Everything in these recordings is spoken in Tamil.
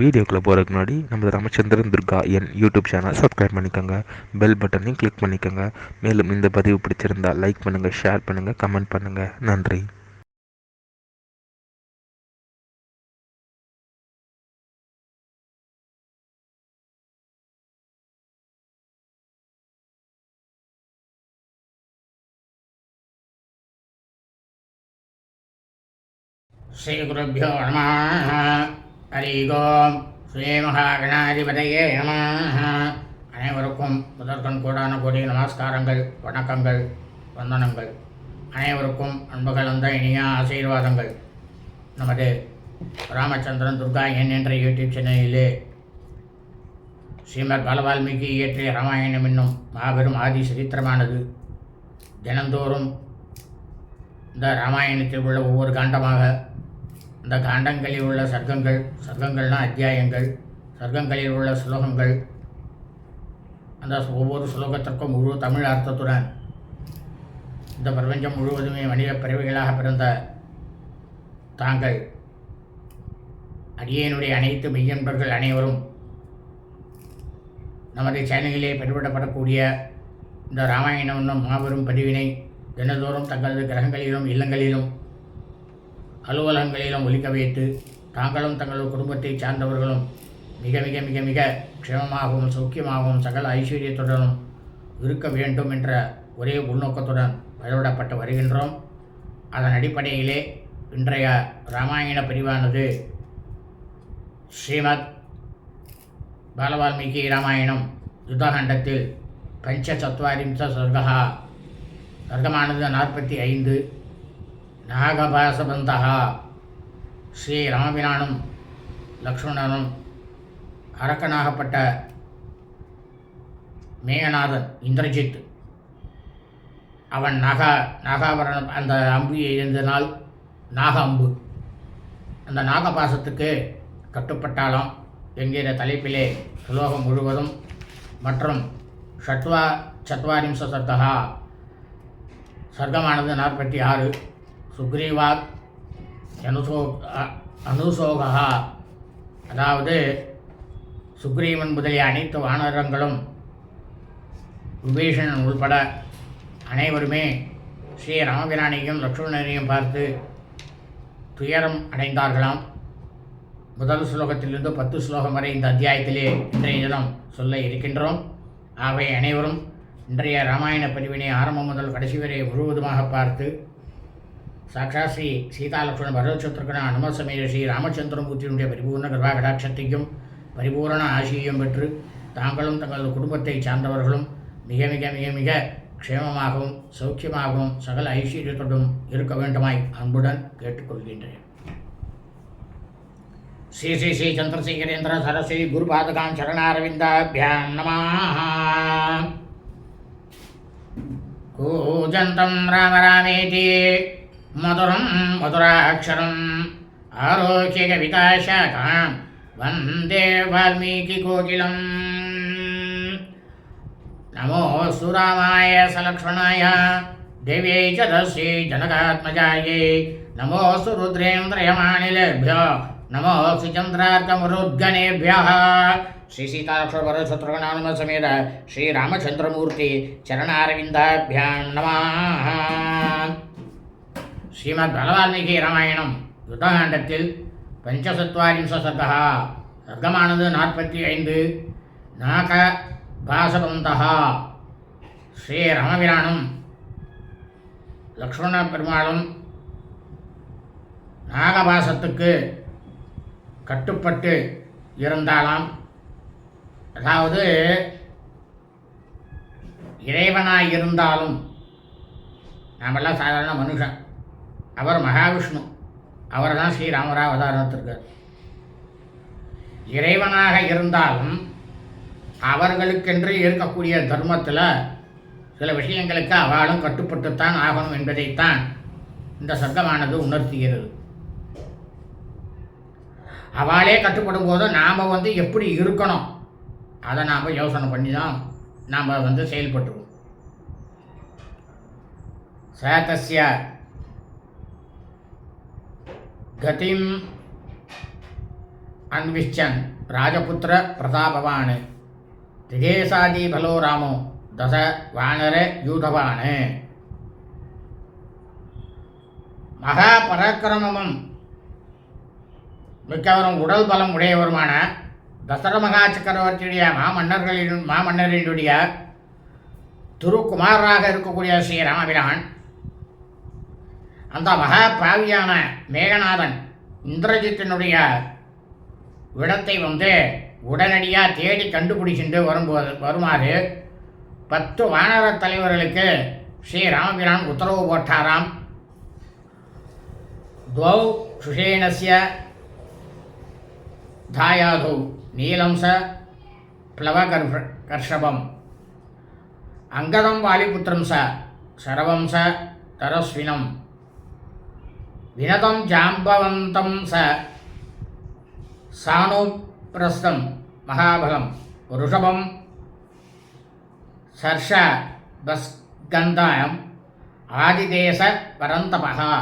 வீடியோக்குள்ளே போகிறதுக்கு முன்னாடி நம்ம ராமச்சந்திரன் துர்கா என் யூடியூப் சேனல் சப்ஸ்கிரைப் பண்ணிக்கோங்க, பெல் பட்டனையும் கிளிக் பண்ணிக்கோங்க. மேலும் இந்த பதிவு பிடிச்சிருந்தால் லைக் பண்ணுங்கள், ஷேர் பண்ணுங்கள், கமெண்ட் பண்ணுங்கள். நன்றி. ஸ்ரீகுருभ्यो நமः. ஹரி ஓம். ஸ்ரீ மகாகணாதிபதியே நமः. அனைவருக்கும் முதற்கண் கோடான கோடி நமஸ்காரங்கள், வணக்கங்கள், வந்தனங்கள். அனைவருக்கும் அன்பு கலந்த இனிய ஆசீர்வாதங்கள். நமது ராமச்சந்திரன் துர்கா என் என்ற யூடியூப் சேனலிலே ஸ்ரீமத் பாலவால்மீகி இயற்றிய ராமாயணம் என்னும் மாபெரும் ஆதி சரித்திரமானது தினந்தோறும் இந்த ராமாயணத்தில் உள்ள ஒவ்வொரு காண்டமாக, இந்த காண்டங்களில் உள்ள சர்க்கங்கள்னால் அத்தியாயங்கள், சர்க்கங்களில் உள்ள ஸ்லோகங்கள், அந்த ஒவ்வொரு ஸ்லோகத்திற்கும் முழு தமிழ் அர்த்தத்துடன் இந்த பிரபஞ்சம் முழுவதுமே மனித பிறவிகளாக பிறந்த தாங்கள் அடியேனுடைய அனைத்து மெய்யன்பர்கள் அனைவரும் நமது சேனலிலே பதிவிடப்படக்கூடிய இந்த ராமாயணம் என்னும் மாபெரும் பதிவினை தினந்தோறும் தங்களது கிரகங்களிலும் இல்லங்களிலும் அலுவலகங்களிலும் ஒலிக்க வைத்து தாங்களும் தங்களது குடும்பத்தை சார்ந்தவர்களும் மிக மிக மிக மிக க்ஷேமமாகவும் சௌக்கியமாகவும் சகல ஐஸ்வர்யத்துடனும் இருக்க வேண்டும் என்ற ஒரே உள்நோக்கத்துடன் பதிவிடப்பட்டு வருகின்றோம். அதன் அடிப்படையிலே இன்றைய ராமாயண பிரிவானது ஸ்ரீமத் பாலவால்மீகி ராமாயணம் யுத்தகாண்டத்தில் பஞ்சசத்வாரிம்ச சர்க்கமானது 45. நாகபாசபந்தா. ஸ்ரீ ராமபிரானும் லக்ஷ்மணனும் அரக்கனாகப்பட்ட மேகநாதன் இந்திரஜித் அவன் நாகாபரணம் அந்த அம்பு எழுந்தனால் நாக அம்பு அந்த நாகபாசத்துக்கு கட்டுப்பட்டாலும் என்கிற தலைப்பிலே ஸ்லோகம் முழுவதும் மற்றும் சத்வாரிம்ச சர்க்கமானது 46. சுக்ரீவாத் அனுசோகா, அதாவது சுக்ரீவன் முதலிய அனைத்து வானரங்களும் விபீஷணன் உள்பட அனைவருமே ஸ்ரீ ராமபிரானையும் லக்ஷ்மணனையும் பார்த்து துயரம் அடைந்தார்களாம். முதல் ஸ்லோகத்திலிருந்து 10 ஸ்லோகம் வரை இந்த அத்தியாயத்திலே இன்றைய தினம் சொல்ல இருக்கின்றோம். ஆகவே அனைவரும் இன்றைய ராமாயண பதிவினை ஆரம்பம் முதல் கடைசி வரை முழுவதுமாக பார்த்து சாட்சாத் ஸ்ரீ சீதாலக்ஷ்மண பரதசத்ருகன அனுமசமேத ஸ்ரீ ராமச்சந்திரமூர்த்தியினுடைய பரிபூர்ண கிருபா கடாட்சத்தையும் பரிபூரண ஆசியையும் பெற்று தாங்களும் தங்களது குடும்பத்தை சார்ந்தவர்களும் மிக மிக மிக மிக க்ஷேமமாகவும் சௌக்கியமாகவும் சகல ஐஸ்வர்யத்துடன் இருக்க வேண்டுமாய் அன்புடன் கேட்டுக்கொள்கின்றேன். ஸ்ரீ ஸ்ரீ ஸ்ரீ சந்திரசேகரேந்திர சரஸ்வதி குருபாதகான் சரணாரவிந்தாபியாம் நமः. கூஜந்தம் ராம ராமேதி மதுரம் மதுராட்சரம் ஆரோக்கிய கவிதாசாகாம் வந்தே வால்மீகி கோகிலம். நமோஸ்து ராமாய சலக்ஷ்மணாய தேவ்யை ச தஸ்யை ஜனகாத்மஜாயை நமோஸ்து ருத்ரேந்திரயமானிலேभ्यो நமோஸ்து சந்திரார்க்கமருத்கணேभ्यः. ஸ்ரீ சீதாலக்ஷ்மண பரதசத்ருகனானும சமேத ஸ்ரீ ராமச்சந்திரமூர்த்தி சரணாரவிந்தாபியாம் நமः. ஸ்ரீமத் பாலவால்மீகி ராமாயணம் யுத்தகாண்டத்தில் பஞ்சசத்வாரிம்ச சர்க்கமானது 45. நாகபாசபந்தः. ஸ்ரீ ராமபிரானும் லக்ஷ்மண பெருமாளும் நாகபாசத்துக்கு கட்டுப்பட்டு இருந்தாலாம். அதாவது இறைவனாய் இருந்தாலும் நாமெல்லாம் சாதாரண மனுஷன், அவர் மகாவிஷ்ணு, அவர் தான் ஸ்ரீராமரா அவதாரத்திருக்கார். இறைவனாக இருந்தாலும் அவர்களுக்கென்று இருக்கக்கூடிய தர்மத்தில் சில விஷயங்களுக்கு அவளும் கட்டுப்பட்டுத்தான் ஆகணும் என்பதைத்தான் இந்த சர்க்கமானது உணர்த்துகிறது. அவளே கட்டுப்படும் போது நாம் எப்படி இருக்கணும் அதை நாம் யோசனை பண்ணி தான் நாம் செயல்பட்டுருவோம். சதஸ்ய கதிம் அன்விஷ்சன் ராஜபுத்திர பிரதாபவான் திகேசாதி பலோ ராமோ தச வானர யூதவான். மகா பராக்கிரமமும் மிக்கவரும் உடல் பலம் உடையவருமான தசர மகா சக்கரவர்த்தியுடைய மாமன்னரினுடைய திருக்குமாரராக இருக்கக்கூடிய ஸ்ரீ ராமபிரான் அந்த மகா பாவியான மேகநாதன் இந்திரஜித்தினுடைய விடத்தை உடனடியாக தேடி கண்டுபிடிச்சிட்டு வருமாறு 10 வானர தலைவர்களுக்கு ஸ்ரீ ராமபிரான் உத்தரவு போட்டாராம். துவௌ சுஷேணஸ்ய தாயாதௌ நீலம் ச பிளவகர்ஷபம் அங்கதம் வாலிபுத்திரம் ச சரவம் ச தரஸ்வினம் வினதம் ஜாம்பவந்தம் ச சானுப்பிரஸ்தம் மகாபலம் ருஷபம் சர்ஷ பஸ்கந்தாயம் ஆதிதேச பரந்தபகா.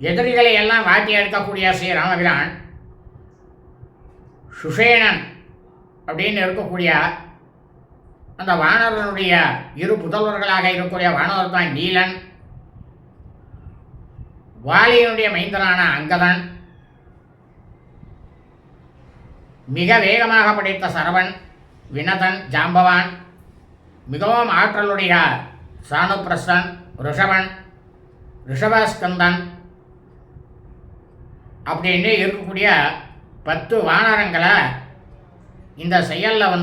எதிரிகளை எல்லாம் வாட்டி எடுக்கக்கூடிய ஸ்ரீ ராமபிரான் சுஷேணன் அப்படின்னு இருக்கக்கூடிய அந்த வானரனுடைய 2 புதல்வர்களாக இருக்கக்கூடிய வானவர் தான் நீலன், வாலியினுடைய மைந்தனான அங்கதன், மிக வேகமாக படைத்த சரவன், வினதன், ஜாம்பவான், மிகவும் ஆற்றலுடைய சானுப்பிரஸ்தன், ரிஷபன், ரிஷபஸ்கந்தன் அப்படின்னு இருக்கக்கூடிய 10 வானரங்களை இந்த செயலில்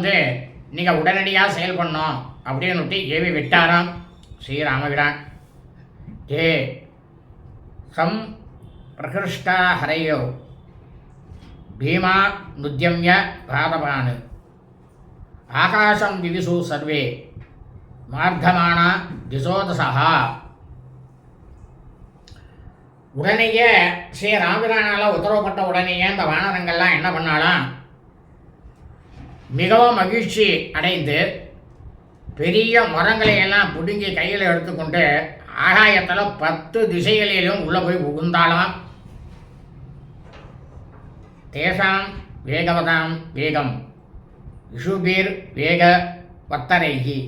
நீங்கள் உடனடியாக செயல் பண்ணோம் அப்படின்னு ஏவி விட்டாராம் ஸ்ரீராமபிரான். ஏ சம் பிரகிருஷ்டா ஹரையோ பீமா நுத்யம்ய பாதபான் ஆகாசம் விவிசு சர்வே மார்த்தமானா திசோதசா. உடனேயே ஸ்ரீ ராமபிரானால் உத்தரவுப்பட்ட உடனேயே இந்த வானரங்கள்லாம் என்ன பண்ணாலாம், மிகவும் மகிழ்ச்சி அடைந்து பெரிய மரங்களை எல்லாம் பிடுங்கி கையில் எடுத்துக்கொண்டு ஆகாயத்தில் 10 திசைகளிலும் உள்ளே போய் புகுந்தாலாம். தேசாம் வேகவதாம் வேகம் விஷுபீர் வேக வத்தரைகி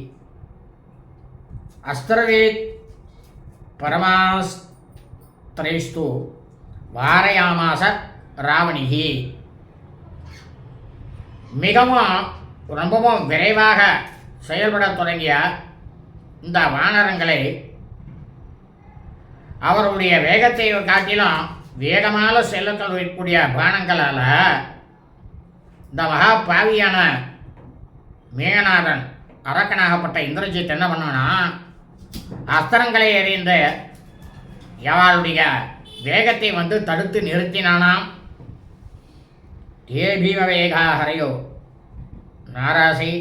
அஸ்திரவேத் பரமாஸ்திரைஸ்து வாரயாமாச ராவணிகி. மிகவும் ரொம்பவும் விரைவாக செயல்பட தொடங்கிய இந்த வானரங்களை அவருடைய வேகத்தை காட்டிலும் வேகமாக செல்லக்கூடிய பானங்களால் இந்த மகா பாவியான மேகநாதன் அரக்கனாகப்பட்ட இந்திரஜித் என்ன பண்ணானா, அஸ்திரங்களை எறிந்து அவளுடைய வேகத்தை தடுத்து நிறுத்தினானாம். ஏ பீமவேகா ஹரையோ நாராசி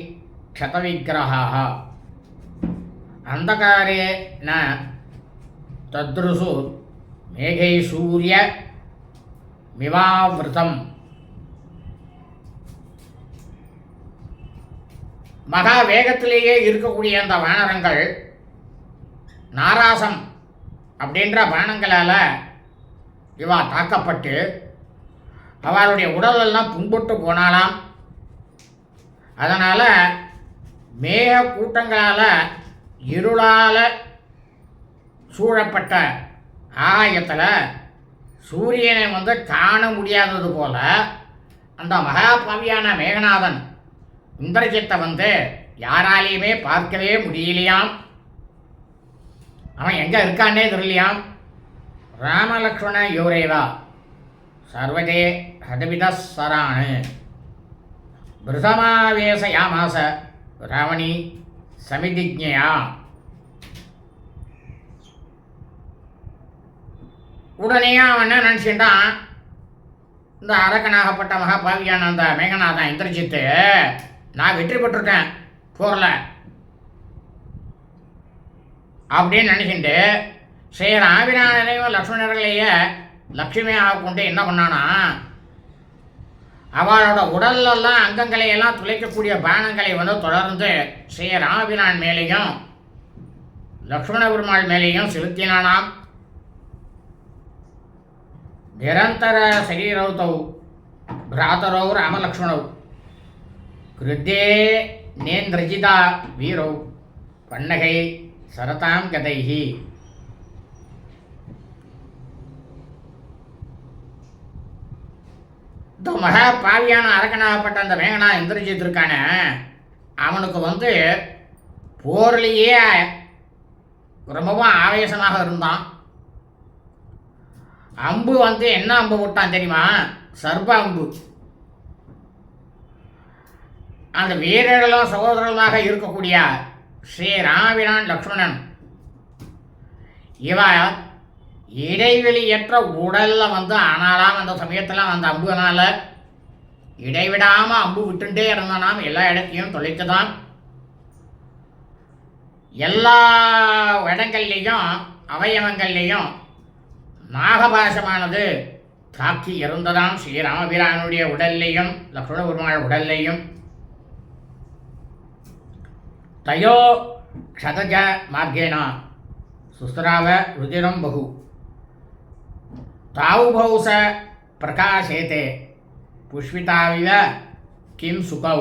க்ஷதவிக்கிரகாः அந்தகாரே ந தத்ருசு மேகை சூரிய மிவாவிருத்தம். மகா வேகத்திலேயே இருக்கக்கூடிய அந்த வானரங்கள் நாராசம் அப்படின்ற பானங்களால் இவா தாக்கப்பட்டு அவளுடைய உடலெல்லாம் புண்பட்டு போனாலாம். அதனால் மேக கூட்டங்களால் இருளால் சூழப்பட்ட ஆகாயத்தில் சூரியனை காண முடியாதது போல அந்த மகாபாவியான மேகநாதன் இந்திரஜித்தை யாராலையுமே பார்க்கவே முடியலையாம். அவன் எங்கே இருக்கானே தெரியலையாம். ராமலக்ஷ்மண யோரேவா சர்வதே ஹதவிதஸ்ஸரான் பிருதமாவேசயாமாச ராவணி சமிதிஜ்ஞயா. உடனே அவன் என்ன நினச்சிட்டான், இந்த அரக்கனாகப்பட்ட மகாபாவியான அந்த மேகநாதன் இந்திரஜித்து நான் வெற்றி பெற்றுட்டேன் போரில் அப்படின்னு நினச்சிட்டு ஸ்ரீ ராமபிரானையும் லக்ஷ்மணர்களையே லட்சுமியாக கொண்டு என்ன பண்ணானா, அவளோட உடலெல்லாம் அங்கங்களையெல்லாம் துளைக்கக்கூடிய பானங்களை தொடர்ந்து ஸ்ரீ ராமபிரான் மேலேயும் லக்ஷ்மண பெருமாள் மேலேயும் செலுத்தினானாம். நிரந்தர சரீரௌ தௌ भ्रातरौ रामलक्ष्मणौ क्रुद्धे नेन्द्रजिता वीरौ पन्नगै सरतां गतैः. இந்த மகா பாவியான அரக்கனாகப்பட்ட அந்த வேங்கனா இந்திரஜித் இருக்கான, அவனுக்கு போர்லேயே ரொம்பவும் ஆவேசமாக இருந்தான். அம்பு என்ன அம்பு விட்டான் தெரியுமா? சர்ப அம்பு. அந்த வீரர்களும் சகோதரர்களாக இருக்கக்கூடிய ஸ்ரீ ராமபிரான் லக்ஷ்மணன் இவ இடைவெளியற்ற உடல்ல ஆனாலாம் அந்த சமயத்தில் அந்த அம்புனால இடைவிடாமல் அம்பு விட்டுட்டே இருந்தானாம். எல்லா இடத்தையும் தொலைத்துதான். எல்லா இடங்கள்லேயும் அவயவங்கள்லேயும் நாகபாசமானது தாக்கி இருந்ததாம். ஸ்ரீராமபிரானுடைய உடல்லையும் லக்ஷ்மண பெருமாள் உடல்லையும். தயோ க்ஷதஜ மார்கேனா சுஸ்ராவ ருதிரம் பகு தாவுபௌச பிரகாசேதே புஷ்பிதாவிவ கிம் சுகௌ.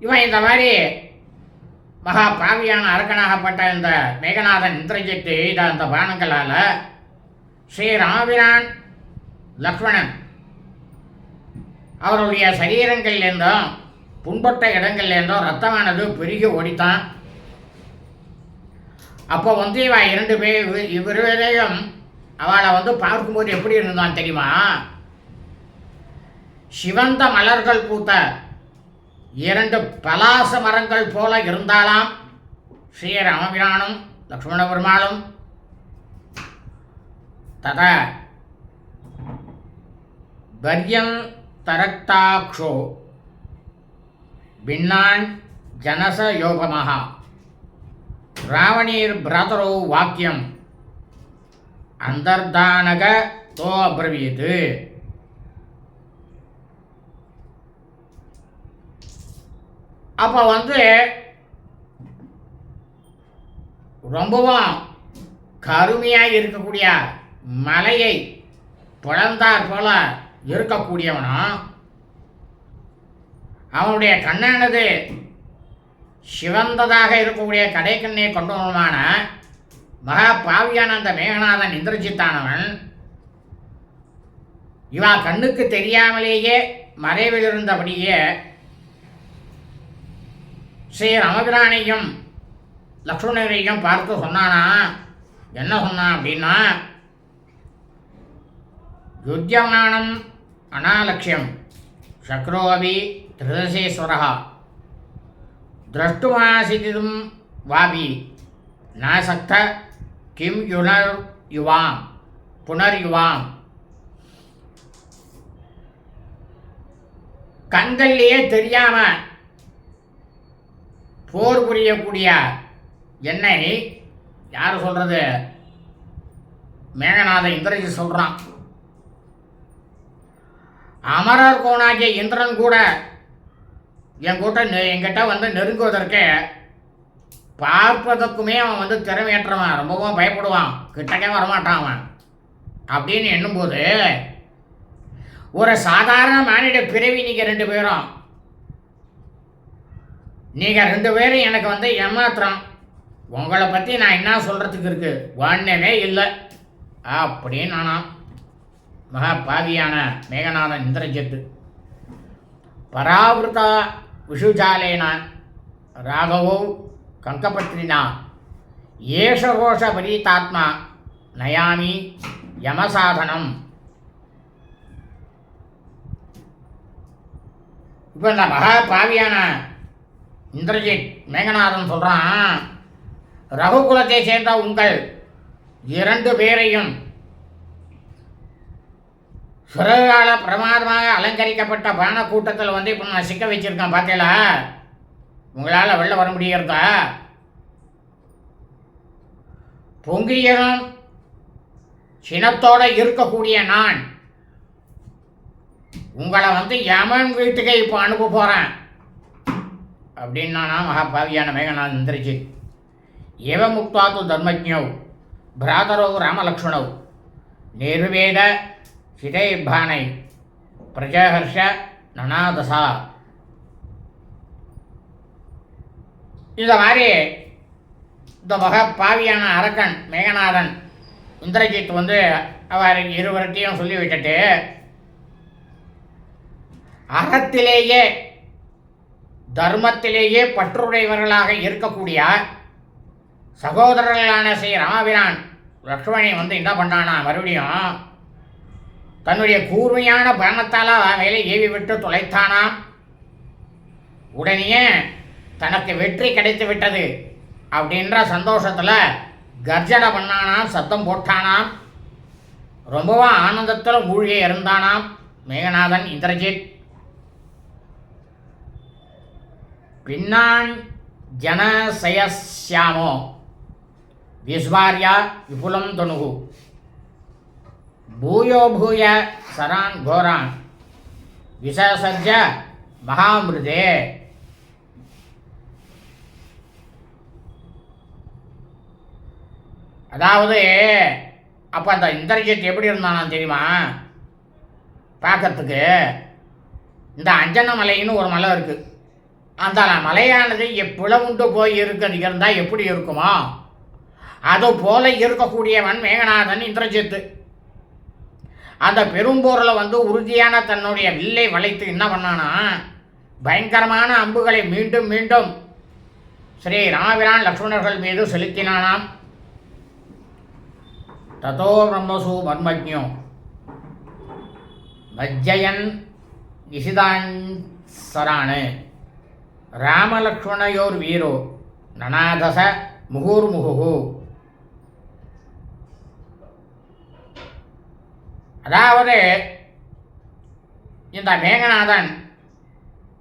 இவன் இந்த மாதிரி மகா பாவியான அரக்கனாகப்பட்ட இந்த மேகநாதன் இந்திரஜித்து எய்த அந்த பானங்களால் ஸ்ரீராமபிரான் லக்ஷ்மணன் அவருடைய சரீரங்கள்லேருந்தும் புண்பட்ட இடங்கள்லேருந்தும் ரத்தமானது பெருகி ஓடித்தான். அப்போ இவ இவரையும் அவளை பார்க்கும்போது எப்படி இருந்தான் தெரியுமா? சிவந்த மலர்கள் பூத்த 2 பலாச மரங்கள் போல இருந்தாலாம் ஸ்ரீராமபிரானும் லக்ஷ்மண பெருமாளும். தத பர்யம் தரக்தாக்ஷோ பின்னான் ஜனச யோபமஹா ராவணீர் பிராதரோ வாக்கியம் அந்தர்தானக தோ அப்ரவீத். அப்போ ரொம்பவும் கருமையாக இருக்கக்கூடிய மலையை பிளந்தார் போல இருக்கக்கூடியவனும் அவனுடைய கண்ணானது சிவந்ததாக இருக்கக்கூடிய கடைக்கண்ணை கொண்டவனுமான மகா பாவியான அந்த மேகநாதன் இந்திரஜித்தானவன் இவா கண்ணுக்கு தெரியாமலேயே மறைவில் இருந்தபடியே ஸ்ரீ ராமபிரானையும் லக்ஷ்மணரையும் பார்த்து சொன்னானா. என்ன சொன்னான் அப்படின்னா, யுத்தியமானம் அனாலட்சியம் சக்ரோபி திருதசேஸ்வரா திரஷ்டுமாசிதும் வாபி நாசக்த கிம் யுவாம் புனர்யுவாம். கண்கள்லேயே தெரியாம போர் புரியக்கூடிய என்னை யார் சொல்றது? மேகநாத இந்திரஜித் சொல்றான். அமரர் கோனாகிய இந்திரன் கூட என்கிட்ட நெருங்குவதற்கு பார்ப்பதற்குமே அவன் திறமையற்றவன், ரொம்பவும் பயப்படுவான், கிட்டக்கே வரமாட்டான் அவன் அப்படின்னு எண்ணும்போது, ஒரு சாதாரண மானிட பிறவி நீங்கள் 2 பேரும் எனக்கு ஏமாத்திரம். உங்களை பற்றி நான் என்ன சொல்கிறதுக்கு இருக்கு? ஒன்றுமே இல்லை அப்படின்னு நானாம் மகா பாவியான மேகநாதன் இந்திரஜித்து. பராவிருத்தா விஷுஜாலேன ராகவோ கங்கபத்ரினா ஏஷகோஷ பரீதாத்மா நயாமி யமசாதனம். இப்போ இந்த மகா பாவியான இந்திரஜித் மேகநாதன் சொல்கிறான், ரகுகுலத்தை சேர்ந்த உங்கள் 2 பேரையும் சிறகால பிரமாதமாக அலங்கரிக்கப்பட்ட பான கூட்டத்தில் இப்போ நான் சிக்க வச்சிருக்கேன். பார்த்தீங்களா? உங்களால் வெளில வர முடியறதா? பொங்கியனும் சினத்தோடு இருக்கக்கூடிய நான் உங்களை யமன் வீட்டுக்கு இப்போ அனுப்ப போகிறேன் அப்படின்னா மகாபாவியான மேகநாதன் இந்திரஜித். ஏவ முக்தாத்து தர்மஜ்ஞோ ಭ್ರಾತರೌ ರಾಮಲಕ್ಷ್ಮಣೌ ನಿರ್ವೇದ சிதைபானை பிரஜஹர்ஷ நனாதசா. இந்த மாதிரி இந்த பாவியான அரக்கன் மேகநாதன் இந்திரஜித் அவர் இருவர்கிட்டையும் சொல்லி விட்டுட்டு அறத்திலேயே தர்மத்திலேயே பற்றுடையவர்களாக இருக்கக்கூடிய சகோதரர்களான ஸ்ரீ ராமபிரான் லக்ஷ்மணி என்ன பண்ணானா, மறுபடியும் தன்னுடைய கூர்மையான பானத்தால் மேலே ஏவி விட்டு தொலைத்தானாம். உடனே தனக்கு வெற்றி கிடைத்து விட்டது அப்படின்ற சந்தோஷத்தில் கர்ஜனை பண்ணானாம், சத்தம் போட்டானாம். ரொம்பவும் ஆனந்தத்தில் மூழ்கி இருந்தானாம் மேகநாதன் இந்திரஜித். பின்னான் ஜனசயஸ்யாமோ விஸ்வார்யா விபுலம் தனுகு பூயோ பூய சரான் கோரான் விசசர்ஜ மகாமிருதே. அதாவது அப்போ அந்த இந்திரஜித் எப்படி இருந்தானா தெரியுமா? பார்க்கறதுக்கு இந்த அஞ்சன மலைன்னு ஒரு மலை இருக்குது. அந்த மலையானது பிளவுண்டு போய் இருந்தால் எப்படி இருக்குமோ அது போல இருக்கக்கூடியவன் மேகநாதன் இந்திரஜித்து. அந்த பெரும்போரில் உறுதியான தன்னுடைய வில்லை வளைத்து என்ன பண்ணானா, பயங்கரமான அம்புகளை மீண்டும் மீண்டும் ஸ்ரீ ராமபிரான் லக்ஷ்மணர்கள் மீது செலுத்தினானாம். ததோ பிரம்மசு மர்மஜ்ஞோ மஜ்ஜயன் நிஷிதான்சரானு ராமலக்ஷ்மணயோர் வீரோ நனாதச முகூர்முகு. அதாவது இந்த மேகநாதன்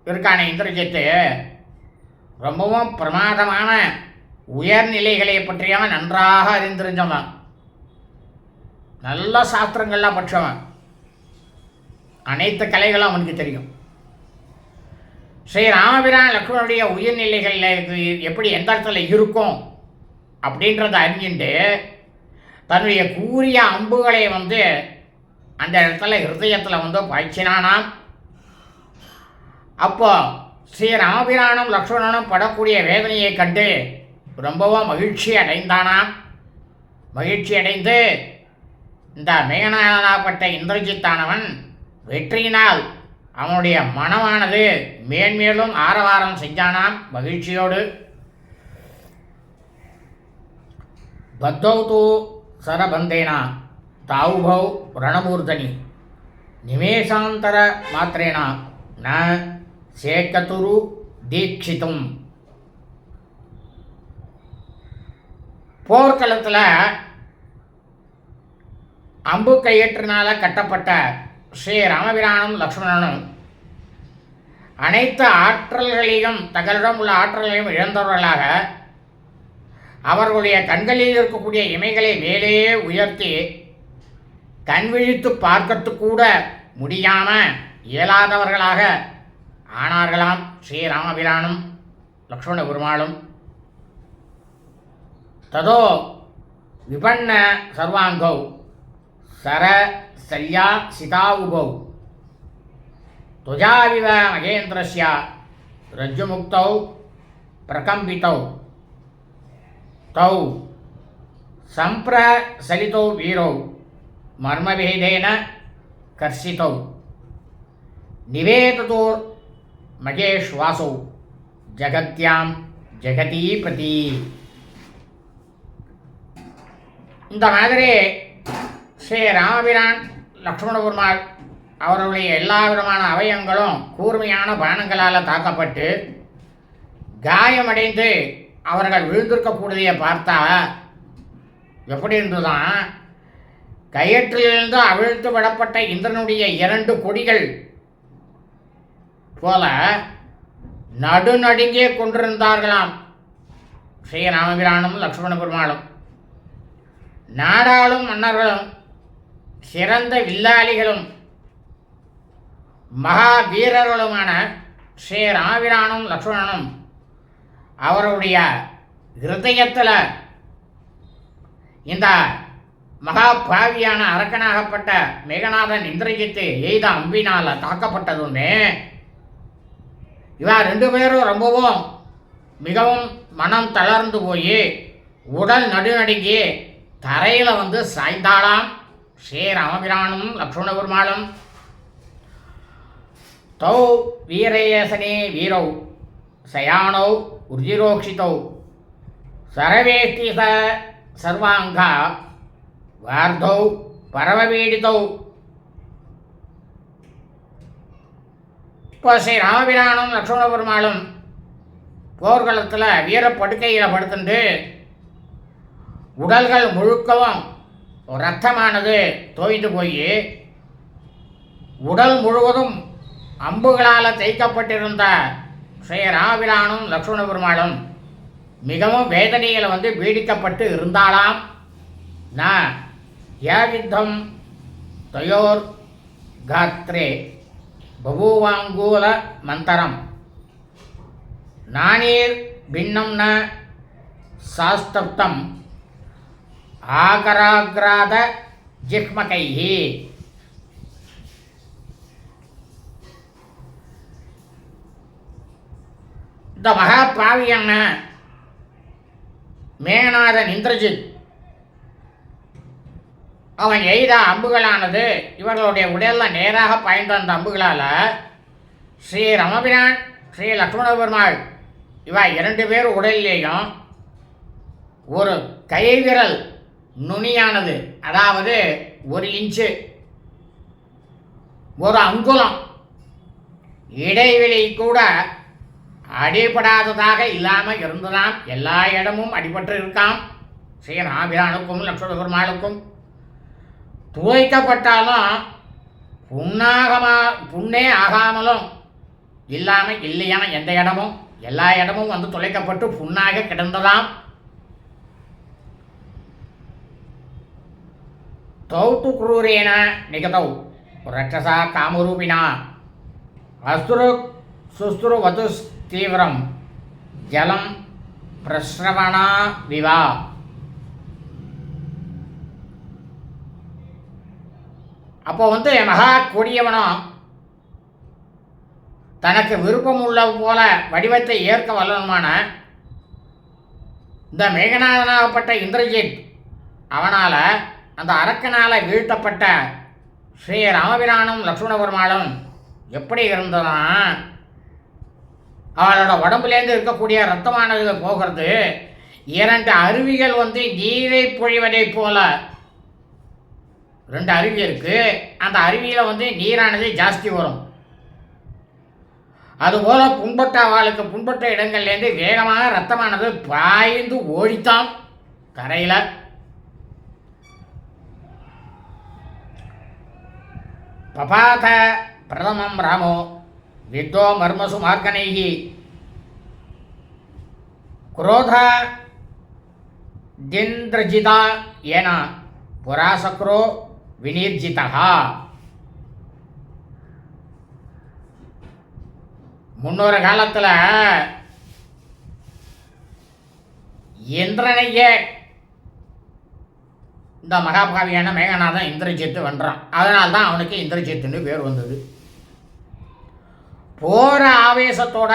இருக்கான இந்திரஜித்து ரொம்பவும் பிரமாதமான உயர்நிலைகளை பற்றியவன் நன்றாக அறிந்திருந்தவன், நல்ல சாஸ்திரங்கள்லாம் பற்றவன், அனைத்து கலைகளும் அவனுக்கு தெரியும். ஸ்ரீ ராமபிரான் லக்ஷ்மணனுடைய உயிர்நிலைகளில் எப்படி எந்த இடத்துல இருக்கும் அப்படின்றத அறிஞ்சுட்டு தன்னுடைய கூரிய அம்புகளை அந்த இடத்துல ஹிருதயத்தில் பாய்ச்சினானாம். அப்போ ஸ்ரீ ராமபிரானும் லக்ஷ்மணனும் படக்கூடிய வேதனையை கண்டு ரொம்பவும் மகிழ்ச்சி அடைந்தானாம். மகிழ்ச்சி அடைந்து இந்த மேகநாதப்பட்ட இந்திரஜித்தானவன் வெற்றியினால் அவனுடைய மனமானது மேன்மேலும் ஆரவாரம் செஞ்சானாம் மகிழ்ச்சியோடு. பத்தௌ தூ சரபந்தேனா தாவுபௌ ரணமூர்தனி நிமேஷாந்தர மாத்திரேனா ந சேக்கதுரு தீட்சித்தும். போர்க்களத்தில் அம்பு கயிற்றினால கட்டப்பட்ட ஸ்ரீ ராமபிரானும் லக்ஷ்மணனும் அனைத்து ஆற்றல்களையும் தங்களிடம் உள்ள ஆற்றல்களையும் இழந்தவர்களாக அவர்களுடைய கண்களில் இருக்கக்கூடிய இமைகளை மேலே உயர்த்தி கண் விழித்து பார்க்கறது கூட முடியாமல் இயலாதவர்களாக ஆனார்களாம் ஸ்ரீ ராமபிரானும் லக்ஷ்மண பெருமாளும். ததோ விபன்ன சர்வாங்கௌ சர சல்யா சிதாவுபௌ துஜாவிவ மகேந்திரஸ்ய ரஜ்ஜுமுக்தௌ பிரகம்பிதௌ தௌ சம்பிரசலிதௌ வீரௌ மர்மபேதேன கர்ஷிதௌ நிவேததோர் மகேஷ்வாசௌ ஜகத்யாம் ஜெகதீபதி. இந்த மாதிரி ஸ்ரீ ராமபிரான் லக்ஷ்மண பெருமாள் அவர்களுடைய எல்லா விதமான அவயங்களும் கூர்மையான பானங்களால் தாக்கப்பட்டு காயமடைந்து அவர்கள் விழுந்திருக்கக்கூடியதை பார்த்தா எப்படி இருந்துதான், கயிற்றிலிருந்து அவிழ்த்து விடப்பட்ட இந்திரனுடைய 2 கொடிகள் போல நடுநடுங்கே கொண்டிருந்தார்களாம் ஸ்ரீ ராமபிரானும் லக்ஷ்மண பெருமாளும். நாடாளும் மன்னர்களும் சிறந்த வில்லாளிகளும் மகாவீரர்களுமான ஸ்ரீ ராமபிரானும் லக்ஷ்மணனும் அவருடைய ஹிருதயத்தில் இந்த மகா பாவியான அரக்கனாகப்பட்ட மேகநாதன் இந்திரஜித்து எய்த அம்பினால் தாக்கப்பட்டதுமே இவா 2 பேரும் ரொம்பவும் மிகவும் மனம் தளர்ந்து போய் உடல் நடுநடுங்கி தரையில் சாய்ந்தாளாம். ஸ்ரீ ராமபிரானும் லக்ஷ்மண பெருமாளும் தௌ வீரேசனே வீரௌ சயானௌ உர்ஜிரோக்ஷிதௌ சரவேஷ்டி சர்வாங்கா வார்தௌ பரமபீடிதௌ. இப்போ ஸ்ரீ ராமபிரானும் லக்ஷ்மண பெருமாளும் போர்க்களத்தில் வீரப்படுக்கையில் படுத்துட்டு உடல்கள் முழுக்கவும் இரத்தமானது தோய்ந்து போய் உடல் முழுவதும் அம்புகளால் தைக்கப்பட்டிருந்த ஸ்ரீ ராமபிரானும் லக்ஷ்மண பெருமாளும் மிகவும் வேதனையில் பீடிக்கப்பட்டு இருந்தாலாம். நான் யாவித்தம் தயோர் காத்ரே பபூவாங்கூல மந்தரம் நானீர் பின்னம் ந சாஸ்தப்தம் ஆகராக்ராத ஜிஹ்மகைஹி. இந்த மகா பாவியான மேகநாதன் இந்திரஜித் அவன் எய்த அம்புகளானது இவர்களுடைய உடலில் நேராக பாய்ந்த அந்த அம்புகளால் ஸ்ரீ ராமபிரான் ஸ்ரீ லக்ஷ்மண பெருமாள் இவா 2 பேர் உடலிலேயும் ஒரு கைவிரல் நுனியானது, அதாவது 1 இன்ச்சு 1 அங்குலம் இடைவெளி கூட அடிபடாததாக இல்லாமல் இருந்ததாம். எல்லா இடமும் அடிபட்டு இருக்காம். ஸ்ரீ ராமபிரானுக்கும் லக்ஷ்மண பெருமாளுக்கும் துவைக்கப்பட்டாலும் புண்ணே ஆகாமலும் இல்லாமல் இல்லையான எந்த இடமும் எல்லா இடமும் துளைக்கப்பட்டு புண்ணாக கிடந்ததாம். தௌத்து குரூரேன நிகதௌ ரட்சசா காமரூபினா அஸ்துரு சுஸ்துரு வது தீவிரம் ஜலம் பிரஸ்ரவணா விவா. அப்போ மகா கொடியவனும் தனக்கு விருப்பம் உள்ள போல வடிவத்தை ஏற்க வல்லனுமான இந்த மேகநாதனாகப்பட்ட இந்திரஜித் அவனால் அந்த அரக்கனால் வீழ்த்தப்பட்ட ஸ்ரீ ராமபிரானும் லக்ஷ்மண பெருமாளும் எப்படி இருந்ததுன்னா அவளோட உடம்புலேருந்து இருக்கக்கூடிய ரத்தமானது போகிறது 2 அருவிகள் நீரை பொழிவதை போல 2 அருவி இருக்குது. அந்த அருவியில் நீரானது ஜாஸ்தி வரும். அதுபோல் புண்பட்ட அவளுக்கு புண்பட்ட இடங்கள்லேருந்து வேகமாக ரத்தமானது பாய்ந்து ஓடித்தான் கரையில். பபாத பிரதமம் ராமோ வித்தோ மர்மசு மார்கனைகி குரோத திந்திரஜிதா ஏன புராசக்ரோ வினிர்ஜிதா. முன்னொரு காலத்தில் இந்திரனையே இந்த மகாபாவியான மேகநாதன் இந்திரஜித்து வென்றான். அதனால்தான் அவனுக்கு இந்திரஜித்துன்னு பேர் வந்தது. போகிற ஆவேசத்தோட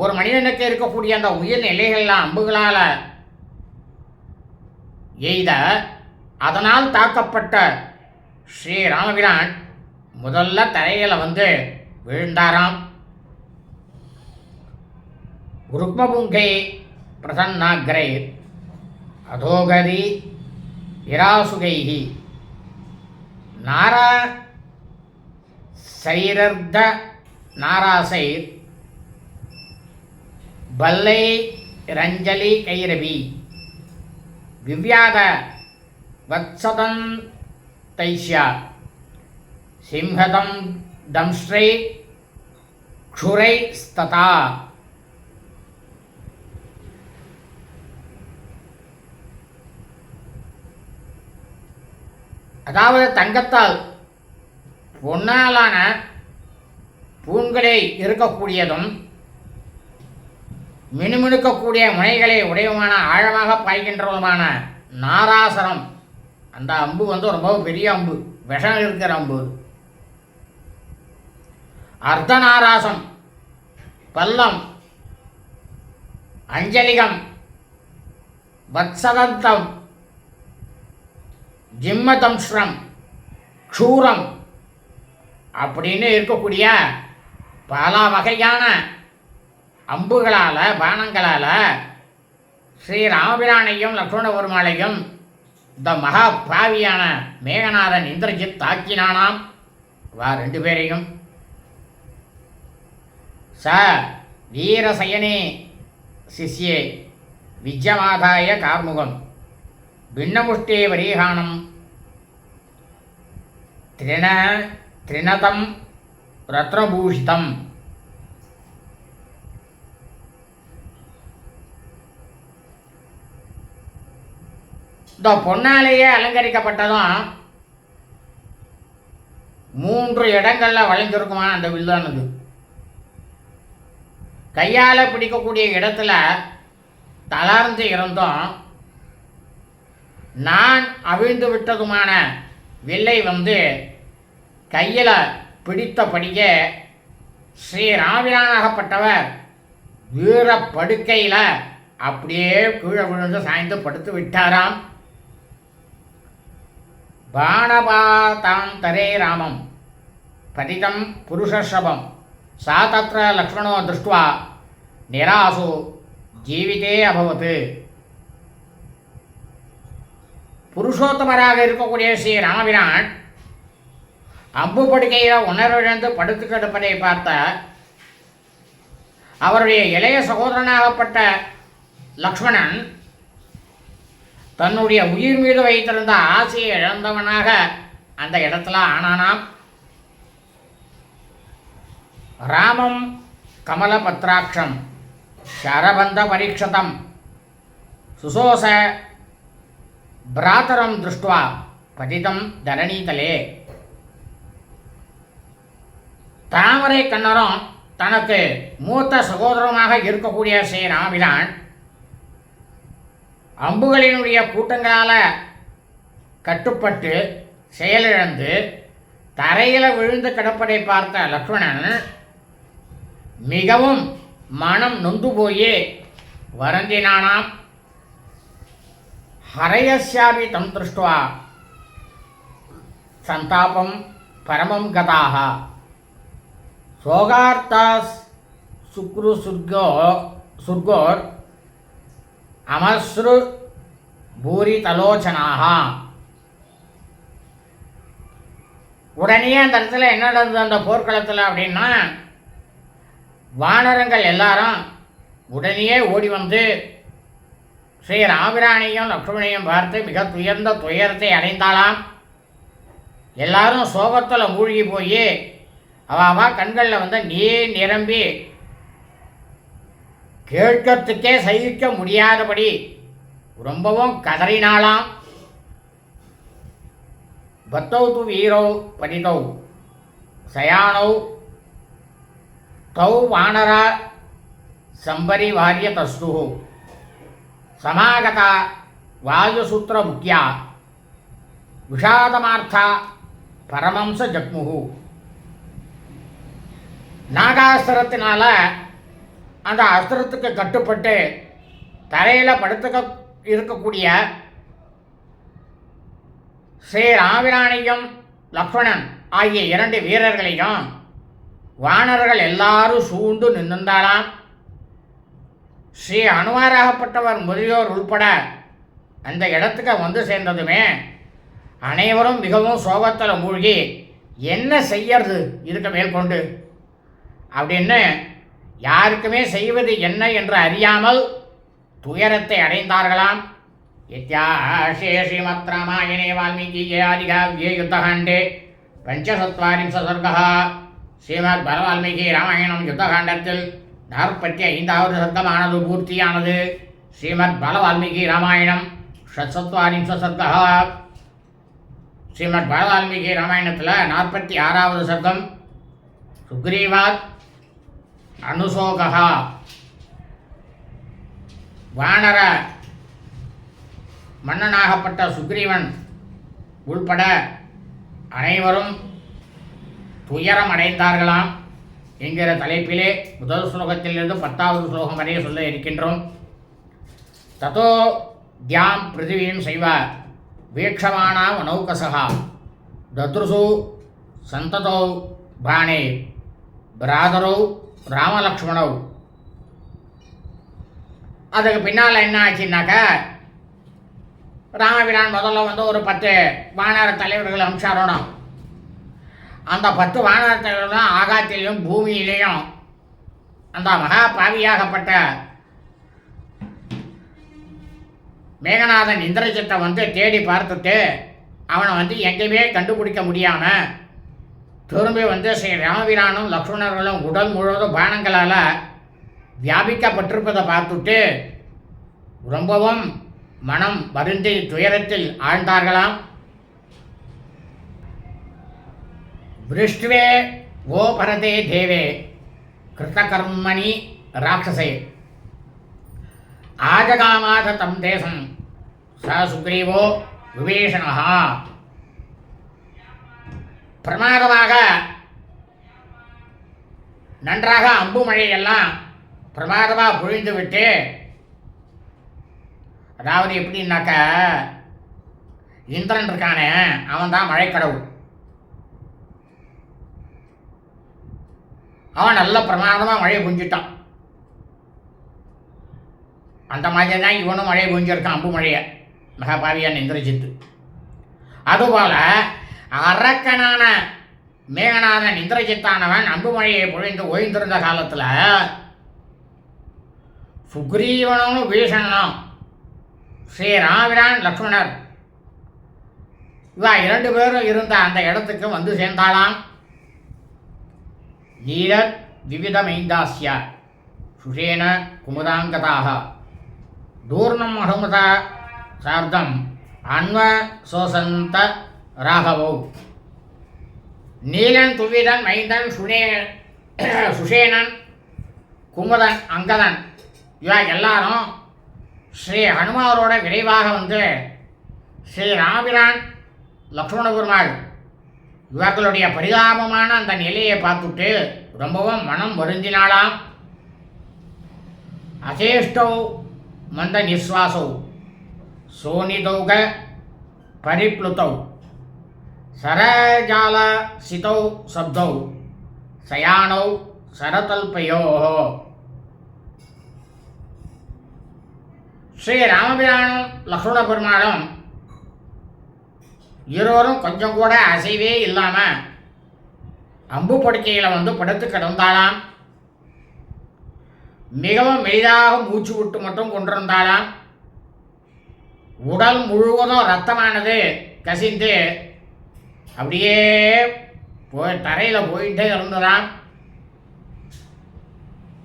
ஒரு மனிதனுக்கு இருக்கக்கூடிய அந்த உயிர் நிலைகள்லாம் அம்புகளால் எய்த அதனால் தாக்கப்பட்ட ஸ்ரீ ராமபிரான் முதல்ல தரையில் விழுந்தாராம். ருக்மபுங்கை பிரசன்னாக்ரை அதோகதி இராசுகைஹி நாரா சைரர்த நாராசைர் பல்லை ரஞ்சலி கைரவி விவ்யாத வத்சதம் தைஷ்யா சிம்ஹதம் தம்ஸ்ரை க்ஷுரை ஸ்ததா. அதாவது தங்கத்தால் பொன்னாலான பூண்களை இருக்கக்கூடியதும் மினுமினுக்கக்கூடிய முனைகளை உடையமான ஆழமாக பாய்கின்றவருமான நாராசரம். அந்த அம்பு ரொம்ப பெரிய அம்பு, விஷம் இருக்கிற அம்பு. அர்த்தநாராசம், பல்லம், அஞ்சலிகம், வத்சதந்தம், ஜிம்மதம்ஸ்ரம், க்ஷூரம் அப்படின்னு இருக்கக்கூடிய பல வகையான அம்புகளால், பானங்களால் ஸ்ரீ ராமபிரானையும் லக்ஷ்மண பெருமாளையும் இந்த மகா பாவியான மேகநாதன் இந்திரஜித் தாக்கினானாம். வா 2 பேரையும். ச வீரசயனே சிஷ்யே விஜயமாதாய கார்முகம் பின்னமுஷ்டே வரீகானம் திரிணதம் ரத்னபூஷிதம். இந்த பொன்னாலேயே அலங்கரிக்கப்பட்டதும் 3 இடங்களில் வளைஞ்சிருக்குமா அந்த வில்லானது. கையால் பிடிக்கக்கூடிய இடத்துல தளர்ந்து இருந்தும் நான் அவிழ்ந்து விட்டதுமான வில்லை கையில் பிடித்தபடியே ஸ்ரீ ராமபிரானாகப்பட்டவர் வீர படுக்கையில் அப்படியே கீழே விழுந்து சாய்ந்து படுத்து விட்டாராம். பாணபாதாந்தரே ராமம் பதிதம் புருஷஷபம் சா தத்ர லக்ஷ்மணோ திருஷ்டுவா நிராசு ஜீவிதே அபவத். புருஷோத்தமராக இருக்கக்கூடிய ஸ்ரீ ராமபிரான் அம்பு படுக்கையில் உணர்விழந்து படுத்து கிடப்பதை பார்த்த அவருடைய இளைய சகோதரனாகப்பட்ட லக்ஷ்மணன் தன்னுடைய உயிர் மீது வைத்திருந்த ஆசையை இழந்தவனாக அந்த இடத்துல ஆனானாம். ராமம் கமலபத்ராட்சம் சரபந்த பரீட்சதம் சுசோச பிராத்தரம் திருஷ்டுவா பதிதம் தரணீதலே. தாமரை கண்ணரும் தனக்கு மூத்த சகோதரமாக இருக்கக்கூடிய ஸ்ரீ ராமபிரான் அம்புகளினுடைய கூட்டங்களால் கட்டுப்பட்டு செயலிழந்து தரையில் விழுந்து கிடப்பதை பார்த்த லக்ஷ்மணன் மிகவும் மனம் நொந்து போய் வருந்தினானாம். ஹரயஸ்யாபி தம் திருஷ்டுவா சந்தாபம் பரமம் கதாக சோகார்த்தாஸ் சுக்ரு சுர்கோர் அமஸ்ரு பூரி தலோச்சனாக. உடனே அந்த இடத்துல என்ன நடந்தது அந்த போர்க்களத்தில் அப்படின்னா, வானரங்கள் எல்லாரும் உடனே ஓடி ஸ்ரீ ராமபிரானையும் லக்ஷ்மணையும் பார்த்து மிக துயர்ந்த துயரத்தை அடைந்தாளாம். எல்லாரும் சோகத்தில் மூழ்கி போய் அவா கண்களில் நீர் நிரம்பி கேட்கறதுக்கே சகிக்க முடியாதபடி ரொம்பவும் கதறினாளாம். பத்தௌ து வீரௌ பதிதௌ சயானௌ தௌ வானரா சம்பரிவாரிய தஸ்து சமாகதா வாயுசூத்திர முக்கியா விஷாதமார்த்தா பரமம்ச ஜக்முகு. நாகாஸ்திரத்தினால அந்த அஸ்திரத்துக்கு கட்டுப்பட்டு தரையில் படுத்துக்க இருக்கக்கூடிய ஸ்ரீ ராமபிரானையும் லக்ஷ்மணன் ஆகிய 2 வீரர்களையும் வானர்கள் எல்லாரும் சூழ்ந்து நின்றாளாம். ஸ்ரீ அனுமாராகப்பட்டவர் முதலியோர் உள்பட அந்த இடத்துக்கு சேர்ந்ததுமே அனைவரும் மிகவும் சோகத்தில் மூழ்கி என்ன செய்யறது இதுக்கு மேற்கொண்டு அப்படின்னு யாருக்குமே செய்வது என்ன என்று அறியாமல் துயரத்தை அடைந்தார்களாம். இத்தியாசே ஸ்ரீமத் ராமாயணே வால்மீகியே ஆதிகாவ்யே யுத்தகாண்டே பஞ்சசத்வாரிம்ச சர்கः. ஸ்ரீமத் பலவால்மீகி ராமாயணம் யுத்தகாண்டத்தில் 45வது சர்க்கமானது பூர்த்தியானது. ஸ்ரீமத் பலவால்மீகி ராமாயணம் ஷட்சத்வாரிம்ச சர்கः. ஸ்ரீமத் பலவால்மீகி ராமாயணத்தில் 46வது சர்க்கம் சுக்ரீவாத் அனுசோகா. வானர மன்னனாகப்பட்ட சுக்ரீவன் உள்பட அனைவரும் துயரம் அடைந்தார்களாம் என்கிற தலைப்பிலே முதல் ஸ்லோகத்திலிருந்து 10வது ஸ்லோகம் வரை சொல்ல இருக்கின்றோம். ததோ தியாம் பிருத்திவீம் செய்வ வீக்ஷமானா நௌகசகா தத்ருசு சந்ததோ பாணே பிராதரோ ராமலக்ஷ்மணோ. அதுக்கு பின்னால் என்ன ஆச்சுன்னாக்கா, ராமபிரான் முதல்ல ஒரு 10 வானர தலைவர்கள் அம்சாரோணும். அந்த 10 வானர தலைவர்களும் ஆகாத்திலையும் பூமியிலையும் அந்த மகா பாவியாகப்பட்ட மேகநாதன் இந்திரஜித்தை தேடி பார்த்துட்டு அவனை எங்கேயுமே கண்டுபிடிக்க முடியாமல் திரும்பி ஸ்ரீ ராமபிரானும் லக்ஷ்மணர்களும் உடல் முழுவதும் பானங்களால் வியாபிக்கப்பட்டிருப்பதை பார்த்துட்டு ரொம்பவும் மனம் வருந்தி துயரத்தில் ஆழ்ந்தார்களாம். விருஷ்டுவே ஓ பரதே தேவே கிருத்தகர்மணி ராட்சசே ஆஜகாமாத தம் தேசம் ச சுக்ரீவோ விபீஷணா. பிரமாதமாக நன்றாக அம்பு மழையெல்லாம் பிரமாதமாக பொழிந்து விட்டு, அதாவது எப்படின்னாக்க இந்திரன் இருக்கானே அவன் தான் மழைக்கடவுள். அவன் நல்ல பிரமாதமாக மழை புஞ்சிட்டான். அந்த மாதிரி தான் இவனும் மழை புஞ்சிருக்கான், அம்பு மழையை, மகாபாவியான் இந்திரஜித்து. அதுபோல் அரக்கனான மேகநாதன் இந்திரஜித்தானவன் அம்பு மழையை பொழிந்து ஓய்ந்திருந்த காலத்தில் சுக்ரீவனும் பீஷணனும் ஸ்ரீ ராமபிரான் லக்ஷ்மணர் இவா 2 பேரும் இருந்த அந்த இடத்துக்கு சேர்ந்தாளாம். நீரத் விவிதமைந்தாஸ்ய சுஷேன குமுதாங்கதாக தூர்ணம் அகமுதா சார்த்தம் அன்வ சோசந்த ராகவோ. நீலன் துவிதன் மைந்தன் சுஷேனன் குமுதன் அங்கதன் இவா எல்லாரும் ஸ்ரீ ஹனுமாரோட விரைவாக ஸ்ரீ ராமபிரான் லக்ஷ்மண பெருமாள் இவர்களுடைய பரிதாபமான அந்த நிலையை பார்த்துட்டு ரொம்பவும் மனம் வருந்தினாளாம். அசேஷ்டௌ மந்த நிஸ்வாசௌ சோனிதௌக பரிப்ளுதௌ சரஜால சிதௌ சப்தௌ சயானௌ சரதல்பயோ. ஸ்ரீ ராமபிரானும் லக்ஷ்மண பெருமாளும் இருவரும் கொஞ்சம் கூட அசைவே இல்லாமல் அம்பு படுக்கையில் படுத்து கிடந்தாளாம். மிகவும் மெலிதாக மூச்சு விட்டு மட்டும் கொண்டிருந்தாளாம். உடல் முழுவதும் ரத்தமானது கசிந்து அப்படியே தரையில் போயிட்டே இருந்ததாம்.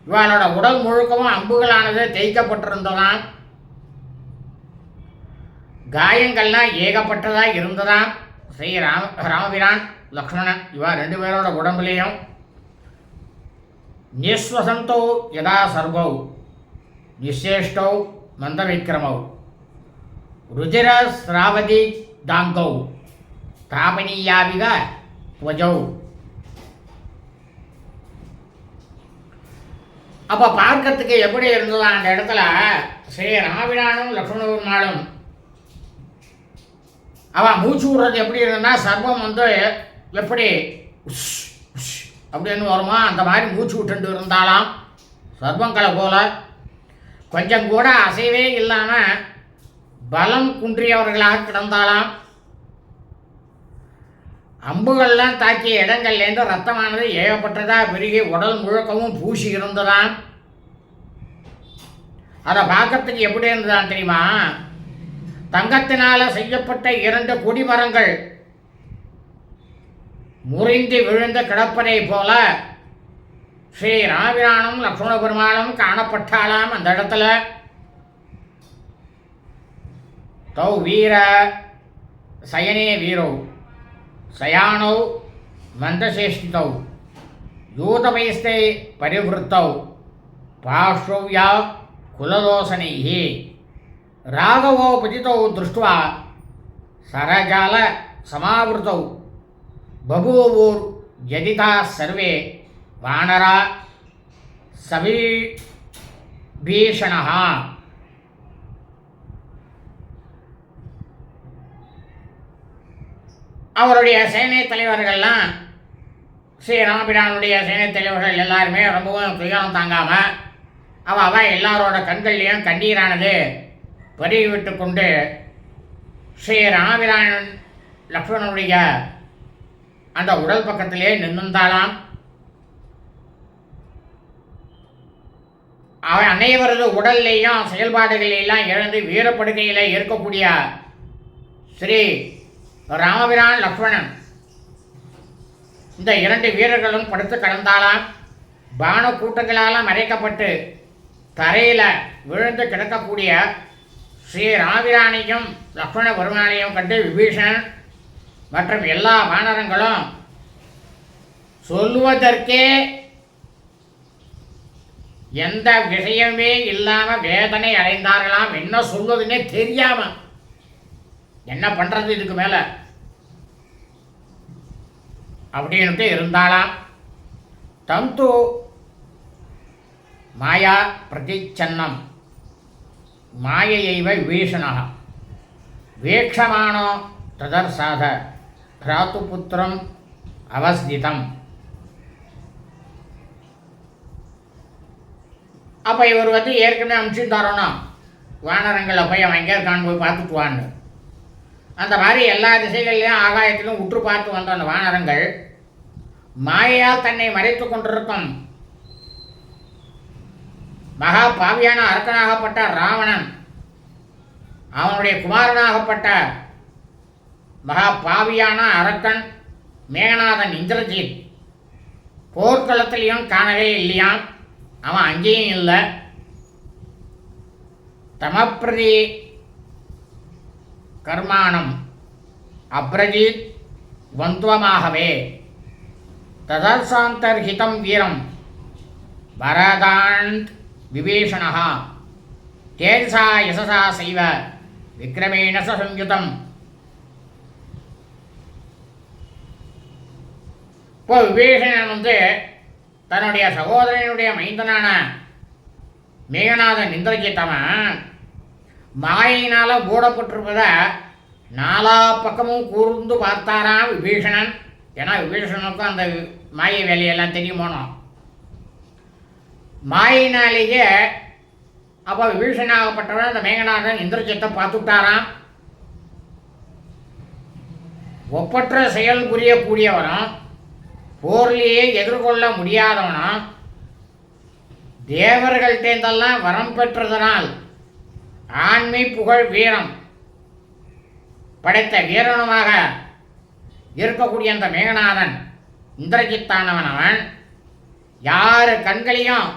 இவளோட உடல் முழுக்கவும் அம்புகளானது தேய்க்கப்பட்டிருந்ததாம். காயங்கள்லாம் ஏகப்பட்டதாக இருந்ததாம். ஸ்ரீ ராமபிரான் லக்ஷ்மணன் இவா 2 பேரோட உடம்புலேயும் நிஸ்வசந்தௌ யதா சர்வௌ நிசேஷ்டௌ மந்தவிக்ரமௌ ருஜிர ஸ்ராவதி தாங்கௌ தாபனீயாவிக துவஜௌ. அப்போ பார்க்கறதுக்கு எப்படி இருந்ததா அந்த இடத்துல ஸ்ரீ ராமபிரானும் லக்ஷ்மண பெருமாளும் அவன் மூச்சு விடுறது எப்படி இருந்ததுன்னா சர்வம் எப்படி அப்படின்னு வருமா அந்த மாதிரி மூச்சு விட்டுட்டு இருந்தாலாம். சர்வங்களை போல கொஞ்சம் கூட அசைவே இல்லாமல் பலம் குன்றியவர்களாக கிடந்தாலாம். அம்புகள்லாம் தாக்கிய இடங்கள்லேருந்து ரத்தமானது ஏகப்பட்டதாக பெருகி உடல் முழுக்கவும் பூசி இருந்ததாம். அதை பார்க்கறதுக்கு எப்படி இருந்ததான் தெரியுமா? தங்கத்தினால் செய்யப்பட்ட 2 கொடிமரங்கள் முறிந்து விழுந்த கிடப்பதை போல ஸ்ரீ ராமபிரானும் லக்ஷ்மண பெருமாளும் காணப்பட்டாலாம் அந்த இடத்துல. தௌ வீர சயனே வீரோ சயானௌ மந்தசேஷ்டிதௌ யூதபைஸ்தை பரிவృத்தௌ பாஷ்ரவ்யா कुलदोषणैः राघवोपजितौ दृष्ट्वा सरजाल समावृतौ बभूवुर्यदिताः सर्वे वानरा सविभीषणः. அவருடைய சேனை தலைவர்கள்லாம் ஸ்ரீராமபிரானுடைய சேனை தலைவர்கள் எல்லாருமே ரொம்பவும் துயரம் தாங்காமல் அவ எல்லாரோட கண்கள்லையும் கண்ணீரானது பருகிவிட்டு கொண்டு ஸ்ரீராமபிரான் லக்ஷ்மணனுடைய அந்த உடல் பக்கத்திலே நின்றுந்தாலாம். அவன் அனைவரது உடல்லையும் செயல்பாடுகளெல்லாம் இழந்து வீரப்படுகையில் இருக்கக்கூடிய ஸ்ரீ ராமபிரான் லக்ஷ்மணன் இந்த இரண்டு வீரர்களும் படுத்து கிடந்தாலாம். பான கூட்டங்களால் மறைக்கப்பட்டு தரையில் விழுந்து கிடக்கக்கூடிய ஸ்ரீ ராமபிரானையும் லக்ஷ்மண பெருமானையும் கண்டு விபீஷணன் மற்றும் எல்லா வானரங்களும் சொல்வதற்கே எந்த விஷயமே இல்லாமல் வேதனை அடைந்தார்களாம். என்ன சொல்வதுன்னே தெரியாமல் என்ன பண்ணுறது இதுக்கு மேலே அப்படின்ட்டு இருந்தாலாம். தந்து மாயா பிரதிச்சன்னம் மாயையைவ விபீஷணः வீக்ஷமானோ ததர்சாத பிராத்துபுத்திரம் அவஸ்திதம். அப்போ இவர் ஏற்கனவே அனுப்பிச்சுட்டாரோன்னா வானரங்களை போய் அவன் எங்கே இருக்கான்னு போய் பார்த்துட்டு வான்னு. அந்த மாதிரி எல்லா திசைகள்லையும் ஆகாயத்திலும் உற்று பார்த்து வந்த அந்த வானரங்கள் மாயையால் தன்னை மறைத்து கொண்டிருக்கும் மகா பாவியான அரக்கனாகப்பட்ட ராவணன், அவனுடைய குமாரனாகப்பட்ட மகா பாவியான அரக்கன் மேகநாதன் இந்திரஜித் போர்க்களத்திலையும் காணவே இல்லையாம். அவன் அங்கேயும் இல்லை. தமப்பிரதி கர்மானம் அப்ரஜித் வந்த்வமாகவே ததர்சாந்தர்ஹிதம் வீரம் வரதாந்த் விபீஷணः தேஜசா யசசா சைவ விக்ரமேண சம்யுதம். இப்போ விபீஷணன் தன்னுடைய சகோதரனுடைய மைந்தனான மேகநாதன் இந்திரஜித்தவன் மாயினால் மூடப்பட்டிருப்பதை நாலா பக்கமும் கூர்ந்து பார்த்தாராம் விபீஷணன். ஏன்னா விபீஷணனுக்கும் அந்த மாயை வேலையெல்லாம் தெரியுமோனோம். மாயினாலேயே அப்போ விபீஷணாகப்பட்டவன் அந்த மேகநாதன் இந்திரஜித்தை பார்த்துட்டாராம். ஒப்பற்ற செயல் புரியக்கூடியவனும் போர்லேயே எதிர்கொள்ள முடியாதவனும் தேவர்கள்டேந்தெல்லாம் வரம் பெற்றதனால் ஆண்மை புகழ் வீரம் படைத்த வீரனுமாக இருக்கக்கூடிய அந்த மேகநாதன் இந்திரஜித்தானவன் அவன் யார் கண்களையும்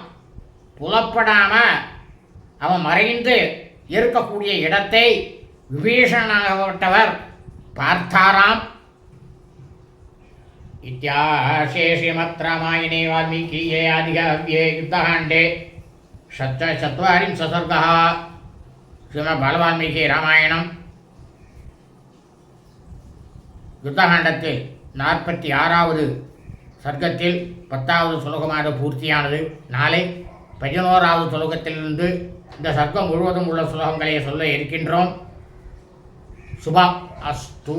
புலப்படாமல் அவன் மறைந்து இருக்கக்கூடிய இடத்தை விபீஷணனாகப்பட்டவர் பார்த்தாராம். इत्यार्षे श्रीमद्रामायणे वाल्मीकीये आदिकाव्ये युद्धकाण्डे चत्वारिंशः सर्गः. श्रीमद्बालवाल्मीकि रामायणं யுத்தகாண்டத்தில் 46வது சர்க்கத்தில் 10வது ஸ்லோகமாக பூர்த்தியானது. நாளை 11வது ஸ்லோகத்திலிருந்து இந்த சர்க்கம் முழுவதும் உள்ள ஸ்லோகங்களை சொல்ல இருக்கின்றோம். சுபம் அஸ்து.